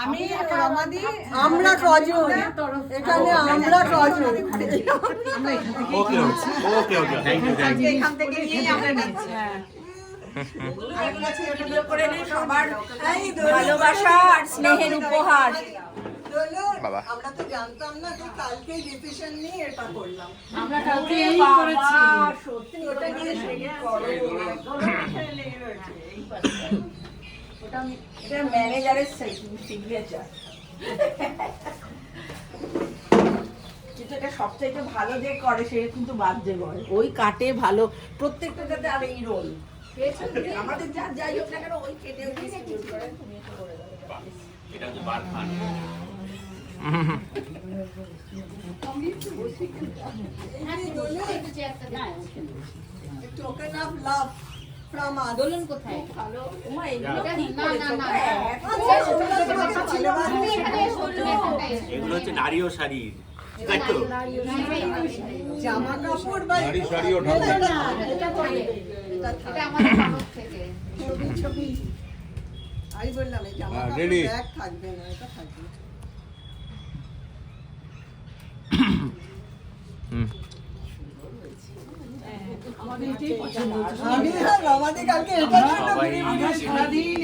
আমি রমাদি আমরা কজন এখানে আমরা কজন okay okay okay thank you thank you এখান থেকে নিয়ে আমরা নিচ্ছি ভিডিও করে নিই সবার ভালোবাসা আর স্নেহের উপহার। বাবা। আমরা তো জানতাম না যে কালকে ডিসিশন নিয়ে এটা করলাম। আমরা কালকে এই করেছি সত্যি ওটা নিয়ে শেয়ার করো ওটা এটা ম্যানেজারের সিগনেচার কিন্তু এটা সবচাইতে ভালো যে করে সে কিন্তু বাদ করে ওই কাটে ভালো প্রত্যেকটাতে আর এই রোল আমাদের যাই হোক না কেন ওই কেটে করে তুমি একটু করে দাও এটা তো বার খান token of love from us. Dolon কোথায়? ভালো ওমা এগুলো এটা কি না, করে না, তোমরা না। এগুলো হচ্ছে নারী ও শাড়ি তাই তো জামা কাপড় বা নারী শাড়ি ও ঢাকা। এটা আমাদের তরফ থেকে। ছবি ছবি আমি বললাম এই জামা কাপড় ready? ব্যাগ থাকবে না, এটা থাকবে। আমাদের এটাই পছন্দ হচ্ছে আমি আর রমাদি কালকে এটার জন্য সবাই ঘুরে ঘুরে সারাদিন